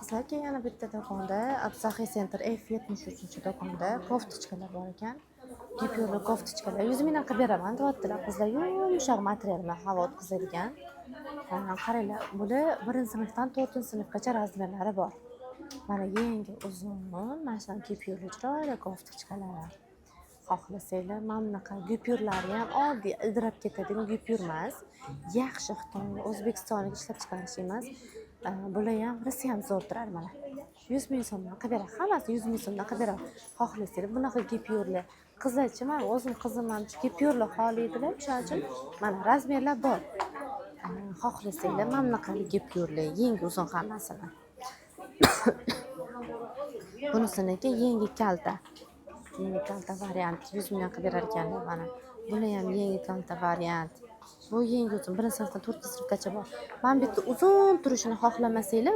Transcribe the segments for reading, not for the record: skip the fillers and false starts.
Qizlar yana bitta do'konda, Absaxiy Center F73-do'konda koftichkalar bor ekan. Gipyurli koftichkalar 100 mingdan qilib beraman deyaptilar. Qizlar yumshoq materiallar, havo o'tkazadigan. Qaranglar, bular 1-sinfdan 4-sinfgacha razmerlari bor. Mana yengi uzun, mana shunaqa gipyurli chiroyli koftichkalar. Xohlasanglar, mana bunaqa gipyurlari ham oddiy ildirab ketadigan gipyur emas. Yaxshi Xitoy, O'zbekistonlik ishlab chiqarish emas. Bular ham risi ham zo'r turadi mana. 100 ming so'mdan qilib beraman. Hammasi 100 ming so'mdan qilib beraman. Xohlasanglar, bunaqa gipyurli. Qizlarchi, men o'zim qizim ham gipyurli xohlaydilar. Shuning uchun mana razmerlar bor. Xohlasanglar, mana bunaqa gipyurli, yengi uzun hammasini. Bunisiniki yengi kalta. Yengi kalta variant 100 mingdan qilib berar ekanlar mana. Bular ham yengi kalta variant. Bu yengi uzun 1-sinfdan 4-sinfgacha bor. Men bitta uzun turishini xohlamasanglar,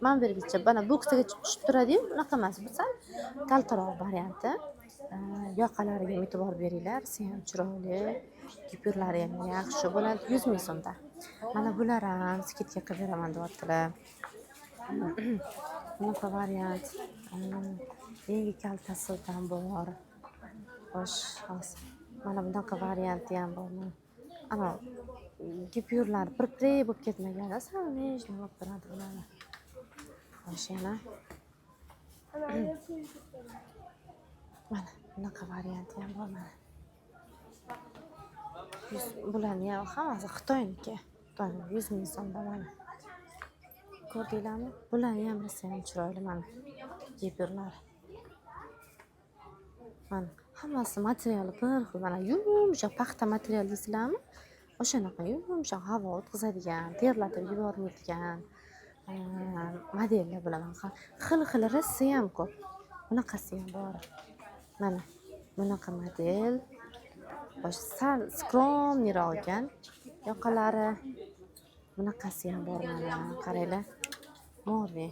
men bergicha mana boksga tushib turadi-yu, unaqa emas. Bu sal kaltaroq varianti. Yoqalariga e'tibor beringlar, ham chiroyli. Gipyurlari ham yaxshi bo'ladi, 100 ming so'mdan. Mana bular ham skidga qilib beraman deyaptilar. Bunaqa variant. Yengi kaltasidan bor. Xo'sh, mana bunaqa varianti ham bor. Ana gipyurlar bir-bir bo'lib ketmagan, sal nejniy bo'lib turadi bular. Xo'sh, yana mana bunaqa varianti ham bor mana. Bularning ham hammasi Xitoyniki. Xitoy 100 ming so'mdan mana. Ko'rdinglarmi? Bularning ham risi ham chiroyli mana. Gipyurlar. Mana hammasi materiali bir xil, mana yumshoq paxta material deysizlarmi? O'shanaqa yumshoq havo o'tkazadigan, terlatib yubormaydigan modellar bilaman. Xil-xil risi ham ko'p. Bunaqasi ham bor. Mana bunaqa model. Sal skromniroq ekan. Yoqalari bunaqasi ham bor mana. Qaranglar. Mo'rni.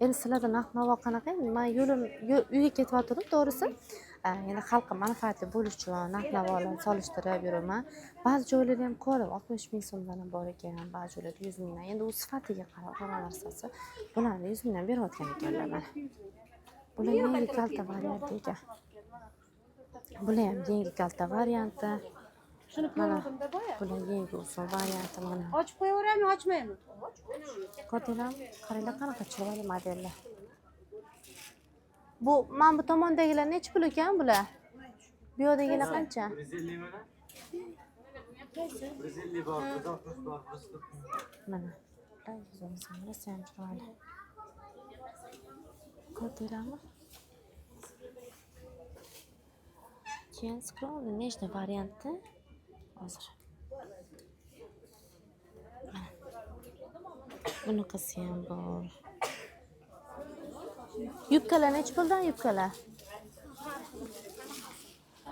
Endi sizlarda narx-navo qanaqa? Men yo'lim uyga ketyaptim, to'g'risi. Yana xalqqa manfaatli bo'lish uchun narx-navolarni solishtirib yuraman. Ba'zi joylarda ham ko'rib 60 ming so'mdan ham bor ekan, ba'zi joylarda 100 mingdan. Endi u sifatiga qarab hamma narsasi. Bularni 100 mingdan berayotgan ekanlar mana. Bular yangi kalta varianti ekan. Bular ham yangi kalta varianti. Shuni ko'rdim-da boya. Bular yangi uzun varianti mana. Ochib qo'yaveraymi, ochmaymi? Ko'rdinglarmi? Qaranglar qanaqa chiroyli modellar. Bu men bu tomondagilar necha pul ekan bular? Bu yoqdagilar qancha? 150 mana. 150 bor, 160 bor, 140. Mana. Bular risi ham chiroyli. Ko'rdinglarmi? Keyin skromli nechta varianti hozir. Bunaqasi ham bor. Yubkalar necha puldan yubkalar?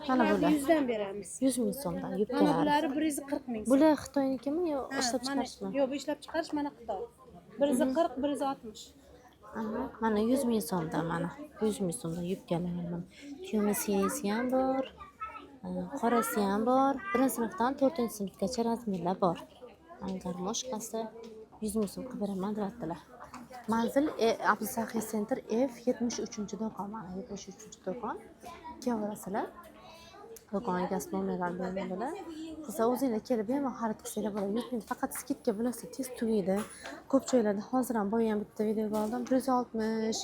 Mana bular 100 dan beramiz. 100 ming so'mdan Mana yubkalar. bular 140 ming. Bular Xitoynikimi yo ishlab chiqarishmi? Yo'q, bu ishlab chiqarish mana Xitoy. 140, 160. Mana 100 ming so'mdan mana. 100 ming so'mdan yubkalar mana. Tyumisiyasi ham bor. Qorasi ham bor. 1-sinfdan 4-sinfgacha razmerlar bor. Mana garmoshkasi 100 ming so'm qilib beraman deyaptilar. Manzil Absaxiy Center F73-do'kon mana 73-do'kon. Kelaverasizlar. Do'kon egasi nomerlar beriladilar. Qizlar o'zinglar kelib bemalol xarid qilsanglar bo'ladi. 100 ming faqat skidka bo'lsa tez tugaydi. Ko'p joylarda hozir ham boya ham bitta video oldim. 160,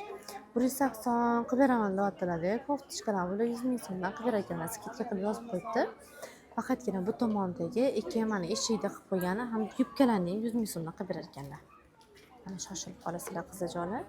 180 qilib beraman deyaptilar-da. Koftichkalar bular 100 ming so'mdan qilib berar ekanlar. Skidka qilib yozib qo'yibdi. Faqatgina bu tomondagi ikki mana eshikda qilib qo'ygani ham yubkalarni 100 ming so'mdan qilib berar ekanlar. Mana shoshilib qolasizlar qizlar joylar.